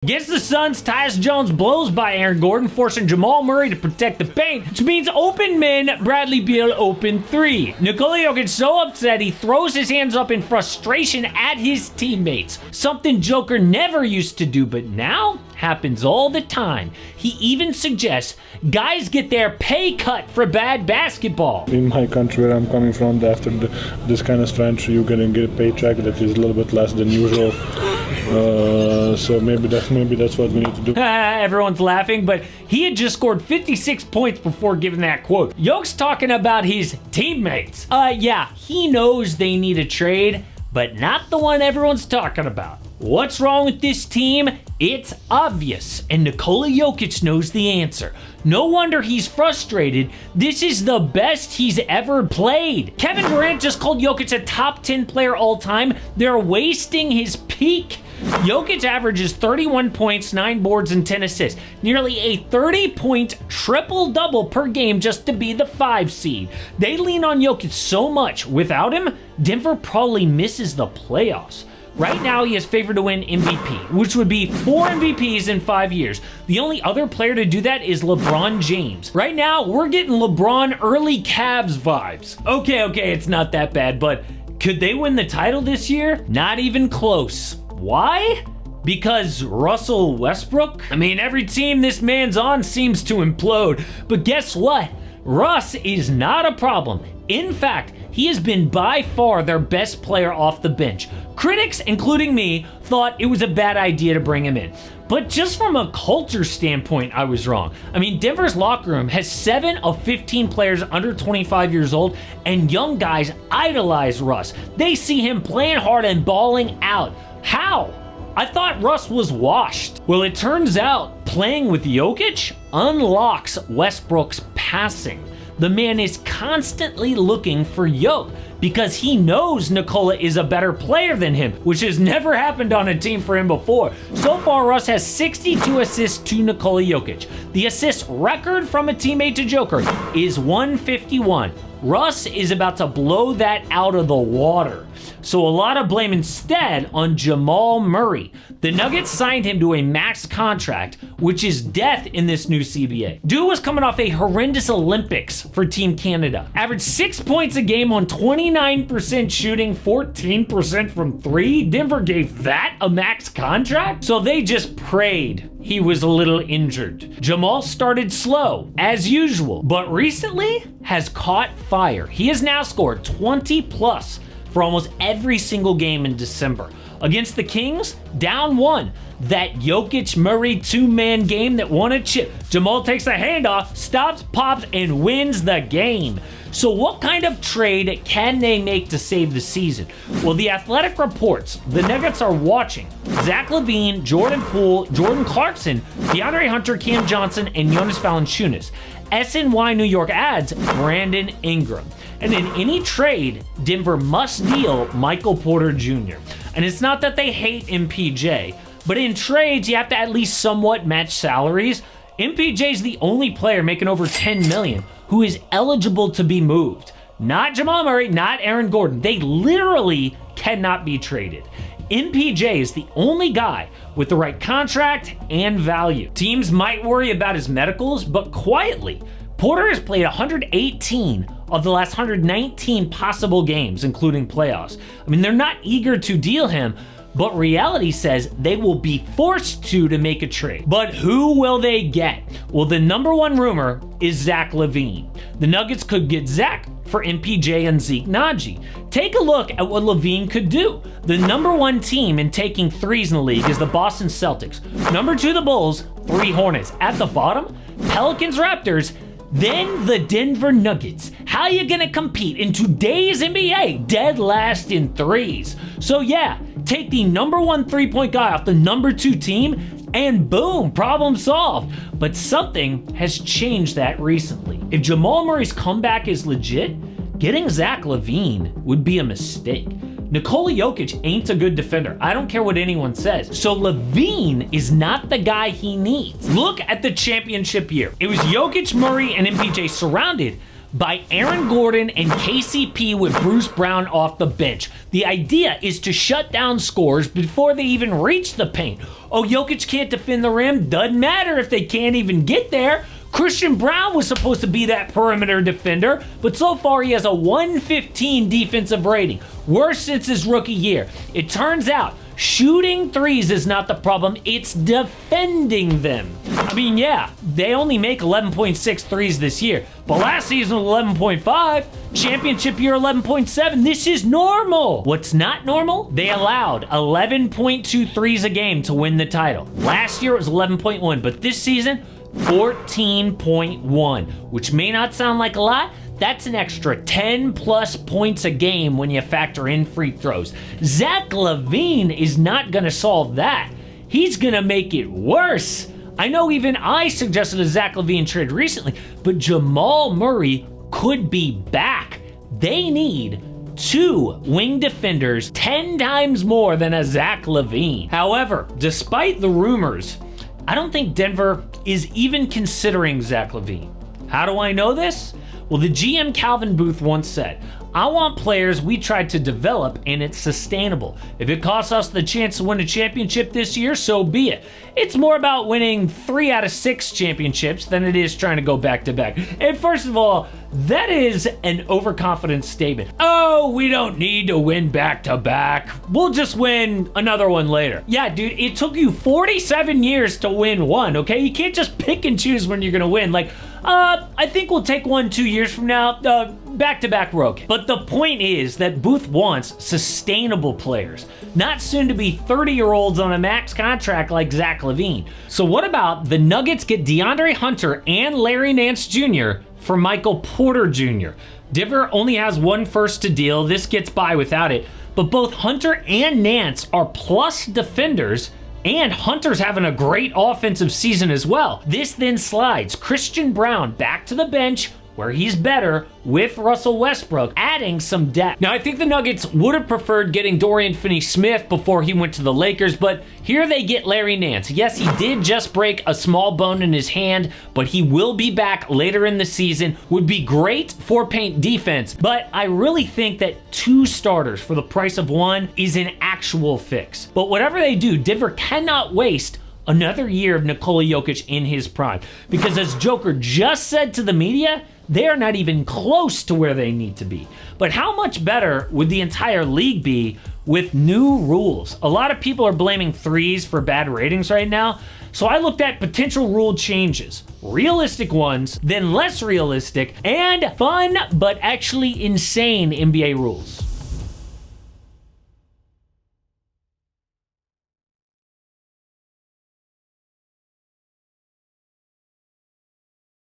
Against the Suns, Tyus Jones blows by Aaron Gordon, forcing Jamal Murray to protect the paint, which means open men, Bradley Beal open three. Nikola Jokic so upset he throws his hands up in frustration at his teammates, something Joker never used to do, but now happens all the time. He even suggests guys get their pay cut for bad basketball. In my country where I'm coming from, after this kind of stretch, you're gonna get a paycheck that is a little bit less than usual. So maybe that's what we need to do. Everyone's laughing, but he had just scored 56 points before giving that quote. Yoke's talking about his teammates. Yeah, he knows they need a trade, but not the one everyone's talking about. What's wrong with this team? It's obvious, and Nikola Jokic knows the answer. No wonder he's frustrated. This is the best he's ever played. Kevin Durant just called Jokic a top 10 player all time. They're wasting his peak. Jokic averages 31 points, 9 boards, and 10 assists. Nearly a 30-point triple-double per game just to be the 5 seed. They lean on Jokic so much. Without him, Denver probably misses the playoffs. Right now, he is favored to win MVP, which would be 4 MVPs in 5 years. The only other player to do that is LeBron James. Right now, we're getting LeBron early Cavs vibes. Okay, it's not that bad, but could they win the title this year? Not even close. Why? Because Russell Westbrook? I mean, every team this man's on seems to implode. But guess what? Russ is not a problem. In fact, he has been by far their best player off the bench. Critics, including me, thought it was a bad idea to bring him in. But just from a culture standpoint, I was wrong. I mean, Denver's locker room has 7 of 15 players under 25 years old, and young guys idolize Russ. They see him playing hard and balling out. How? I thought Russ was washed. Well, it turns out playing with Jokic unlocks Westbrook's passing. The man is constantly looking for Jokic because he knows Nikola is a better player than him, which has never happened on a team for him before. So far, Russ has 62 assists to Nikola Jokic. The assist record from a teammate to Joker is 151. Russ is about to blow that out of the water. So a lot of blame instead on Jamal Murray. The Nuggets signed him to a max contract, which is death in this new CBA. Dude was coming off a horrendous Olympics for Team Canada. Averaged 6 points a game on 29% shooting, 14% from 3. Denver gave that a max contract? So they just prayed he was a little injured. Jamal started slow, as usual, but recently has caught fire. He has now scored 20 plus for almost every single game in December. Against the Kings, down 1. That Jokic-Murray 2-man game that won a chip. Jamal takes the handoff, stops, pops, and wins the game. So what kind of trade can they make to save the season? Well, The Athletic reports the Nuggets are watching Zach LaVine, Jordan Poole, Jordan Clarkson, DeAndre Hunter, Cam Johnson, and Jonas Valanciunas. SNY New York adds Brandon Ingram. And in any trade, Denver must deal Michael Porter Jr. And it's not that they hate MPJ, but in trades, you have to at least somewhat match salaries. MPJ is the only player making over $10 million who is eligible to be moved. Not Jamal Murray, not Aaron Gordon. They literally cannot be traded. MPJ is the only guy with the right contract and value. Teams might worry about his medicals, but quietly, Porter has played 118 of the last 119 possible games, including playoffs. I mean, they're not eager to deal him, but reality says they will be forced to make a trade. But who will they get? Well, the number one rumor is Zach LaVine. The Nuggets could get Zach for MPJ and Zeke Naji. Take a look at what LaVine could do. The number one team in taking threes in the league is the Boston Celtics. Number 2, the Bulls, 3 Hornets. At the bottom, Pelicans, Raptors, then the Denver Nuggets. How are you gonna compete in today's NBA? Dead last in threes. So yeah, take the number 1 3-point guy off the number 2 team and boom, problem solved. But something has changed that recently. If Jamal Murray's comeback is legit, getting Zach LaVine would be a mistake. Nikola Jokic ain't a good defender. I don't care what anyone says. So LaVine is not the guy he needs. Look at the championship year. It was Jokic, Murray, and MPJ surrounded by Aaron Gordon and KCP with Bruce Brown off the bench. The idea is to shut down scores before they even reach the paint. Oh, Jokic can't defend the rim? Doesn't matter if they can't even get there. Christian Brown was supposed to be that perimeter defender, but so far he has a 115 defensive rating, worst since his rookie year. It turns out shooting threes is not the problem, it's defending them. I mean, yeah, they only make 11.6 threes this year, but last season was 11.5, championship year 11.7. This is normal. What's not normal? They allowed 11.2 threes a game to win the title. Last year it was 11.1, but this season 14.1, which may not sound like a lot. That's an extra 10 plus points a game when you factor in free throws. Zach LaVine is not going to solve that. He's going to make it worse. I know even I suggested a Zach LaVine trade recently, but Jamal Murray could be back. They need 2 wing defenders 10 times more than a Zach LaVine. However, despite the rumors, I don't think Denver is even considering Zach LaVine. How do I know this? Well, the GM Calvin Booth once said, "I want players we tried to develop and it's sustainable. If it costs us the chance to win a championship this year, so be it." It's more about winning 3 out of 6 championships than it is trying to go back to back. And first of all, that is an overconfident statement. Oh, we don't need to win back to back. We'll just win another one later. Yeah, dude, it took you 47 years to win one, okay? You can't just pick and choose when you're gonna win. Like, I think we'll take 1-2 years from now. Back-to-back we're okay. But the point is that Booth wants sustainable players, not soon to be 30-year-olds on a max contract like Zach LaVine. So what about the Nuggets get DeAndre Hunter and Larry Nance Jr. for Michael Porter Jr.? Denver only has 1 first to deal. This gets by without it. But both Hunter and Nance are plus defenders, and Hunter's having a great offensive season as well. This then slides Christian Brown back to the bench, where he's better, with Russell Westbrook, adding some depth. Now, I think the Nuggets would have preferred getting Dorian Finney-Smith before he went to the Lakers, but here they get Larry Nance. Yes, he did just break a small bone in his hand, but he will be back later in the season. Would be great for paint defense, but I really think that 2 starters for the price of 1 is an actual fix. But whatever they do, Denver cannot waste another year of Nikola Jokic in his prime, because as Joker just said to the media, they are not even close to where they need to be. But how much better would the entire league be with new rules? A lot of people are blaming threes for bad ratings right now, so I looked at potential rule changes. Realistic ones, then less realistic, and fun but actually insane NBA rules.